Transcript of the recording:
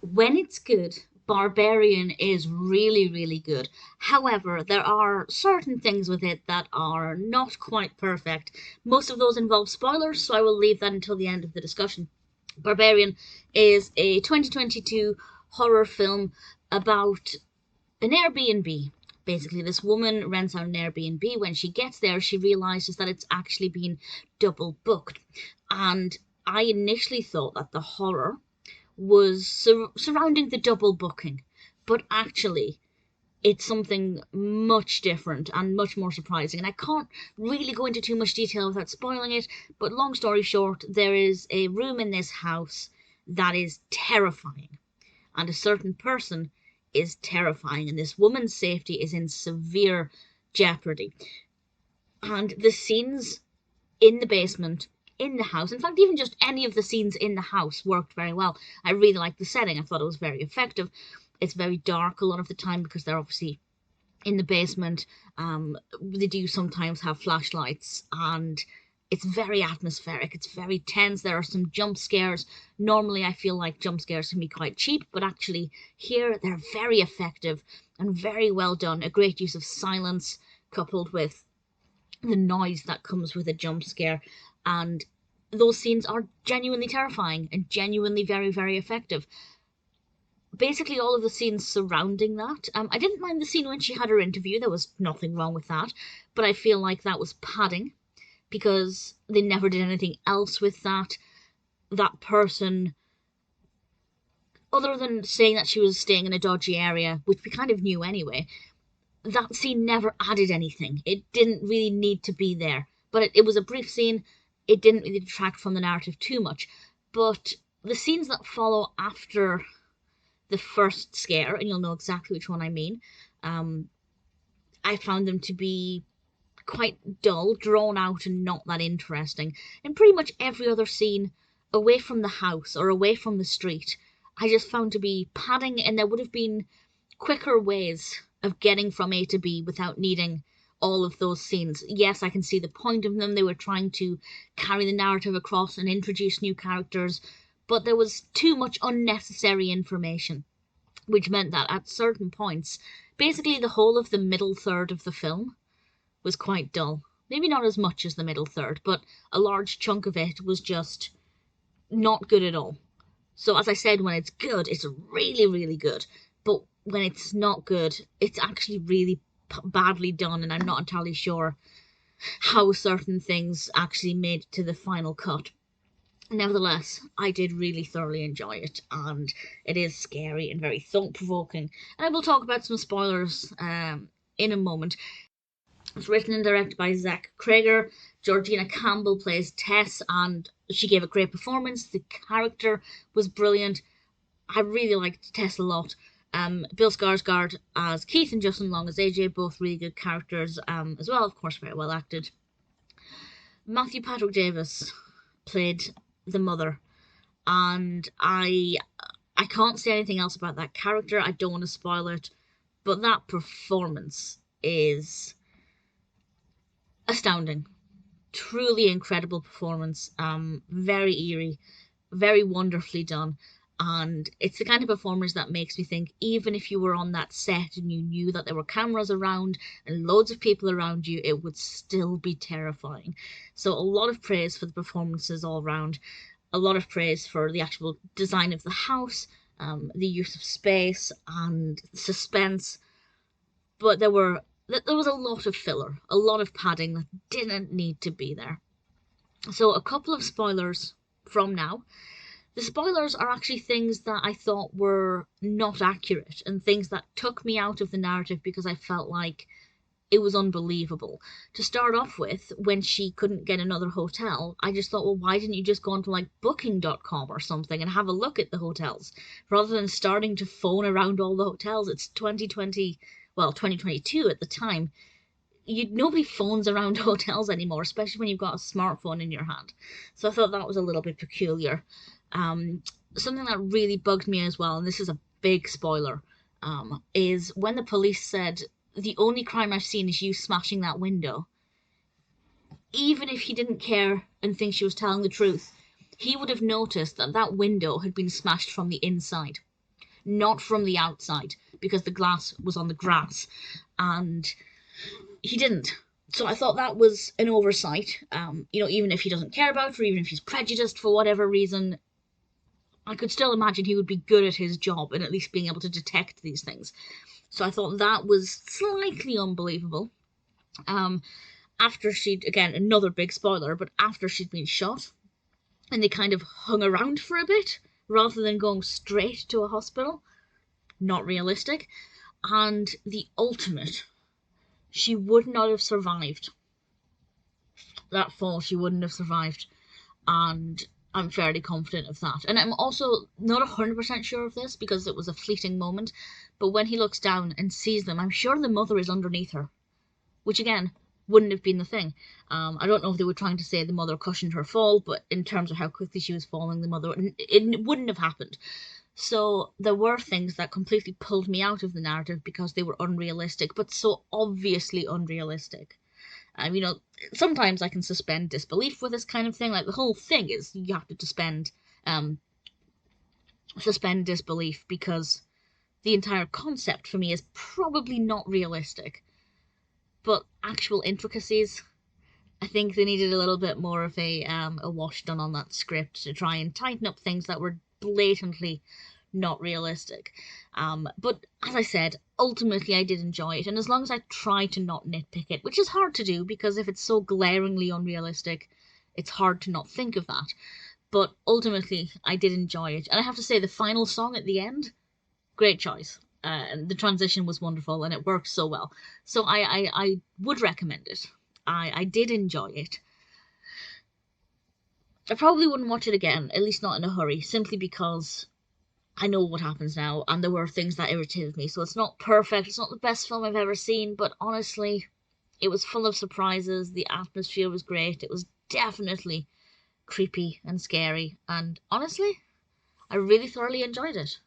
When it's good, Barbarian is really, really good. However, there are certain things with it that are not quite perfect. Most of those involve spoilers, so I will leave that until the end of the discussion. Barbarian is a 2022 horror film about an Airbnb. Basically, this woman rents out an Airbnb. When she gets there, she realizes that it's actually been double booked. And I initially thought that the horror was surrounding the double booking, but actually, it's something much different and much more surprising. And I can't really go into too much detail without spoiling it, but long story short, there is a room in this house that is terrifying, and a certain person is terrifying, and this woman's safety is in severe jeopardy. And the scenes in the basement, in the house, in fact, even just any of the scenes in the house worked very well. I really liked the setting, I thought it was very effective. It's very dark a lot of the time because they're obviously in the basement. They do sometimes have flashlights, and it's very atmospheric. It's very tense. There are some jump scares. Normally, I feel like jump scares can be quite cheap, but actually, here they're very effective and very well done. A great use of silence coupled with the noise that comes with a jump scare, and those scenes are genuinely terrifying and genuinely very, very effective. Basically, all of the scenes surrounding that. I didn't mind the scene when she had her interview. There was nothing wrong with that, but I feel like that was padding because they never did anything else with that person, other than saying that she was staying in a dodgy area, which we kind of knew anyway. That scene never added anything. It didn't really need to be there. But it was a brief scene. It didn't really detract from the narrative too much. But the scenes that follow after the first scare, and you'll know exactly which one I mean, um, I found them to be quite dull, drawn out, and not that interesting. And pretty much every other scene away from the house or away from the street, I just found to be padding, and there would have been quicker ways of getting from A to B without needing all of those scenes. Yes, I can see the point of them. They were trying to carry the narrative across and introduce new characters, but there was too much unnecessary information, which meant that at certain points, basically the whole of the middle third of the film was quite dull. Maybe not as much as the middle third, but a large chunk of it was just not good at all. So, as I said, when it's good, it's really, really good. But when it's not good, it's actually really badly done, and I'm not entirely sure how certain things actually made it to the final cut. Nevertheless, I did really thoroughly enjoy it, and it is scary and very thought provoking. And I will talk about some spoilers in a moment. It's written and directed by Zach Cregger. Georgina Campbell plays Tess, and she gave a great performance. The character was brilliant. I really liked Tess a lot. Bill Skarsgård as Keith and Justin Long as AJ, both really good characters as well, of course, very well acted. Matthew Patrick Davis played the mother, and I can't say anything else about that character. I don't want to spoil it, but that performance is astounding. Truly incredible performance. Very eerie, very wonderfully done. And it's the kind of performance that makes me think, even if you were on that set and you knew that there were cameras around and loads of people around you, it would still be terrifying. So, a lot of praise for the performances all around, a lot of praise for the actual design of the house, the use of space and suspense. But there was a lot of filler, a lot of padding that didn't need to be there. So, a couple of spoilers from now. The spoilers are actually things that I thought were not accurate and things that took me out of the narrative because I felt like it was unbelievable. To start off with, when she couldn't get another hotel, I just thought, well, why didn't you just go onto like booking.com or something and have a look at the hotels rather than starting to phone around all the hotels? It's 2020, well, 2022 at the time. Nobody phones around hotels anymore, especially when you've got a smartphone in your hand. So I thought that was a little bit peculiar. Um, Something that really bugged me as well, and this is a big spoiler, is when the police said the only crime I've seen is you smashing that window. Even if he didn't care and think she was telling the truth, he would have noticed that that window had been smashed from the inside. not from the outside, because the glass was on the grass, and he didn't. So I thought that was an oversight. Even if he doesn't care about it, or even if he's prejudiced for whatever reason, I could still imagine he would be good at his job and at least being able to detect these things. So I thought that was slightly unbelievable. After she'd, again, another big spoiler, but after she'd been shot, and they kind of hung around for a bit, rather than going straight to a hospital. Not realistic. And the ultimate, she would not have survived. That fall, she wouldn't have survived. And I'm fairly confident of that. And I'm also not 100% sure of this, because it was a fleeting moment, but when he looks down and sees them, I'm sure the mother is underneath her. Which, again, wouldn't have been the thing. I don't know if they were trying to say the mother cushioned her fall, but in terms of how quickly she was falling, the mother, it wouldn't have happened. So there were things that completely pulled me out of the narrative because they were unrealistic, but so obviously unrealistic. Sometimes I can suspend disbelief with this kind of thing. Like, the whole thing is you have to suspend disbelief, because the entire concept for me is probably not realistic. But actual intricacies, I think they needed a little bit more of a wash done on that script to try and tighten up things that were blatantly not realistic. But as I said, ultimately I did enjoy it, and as long as I try to not nitpick it, which is hard to do because if it's so glaringly unrealistic, it's hard to not think of that. But ultimately I did enjoy it, and I have to say the final song at the end, great choice. And the transition was wonderful, and it worked so well. So I would recommend it. I did enjoy it. I probably wouldn't watch it again, at least not in a hurry, simply because I know what happens now, and there were things that irritated me. So it's not perfect, it's not the best film I've ever seen, but honestly, it was full of surprises, the atmosphere was great, it was definitely creepy and scary, and honestly, I really thoroughly enjoyed it.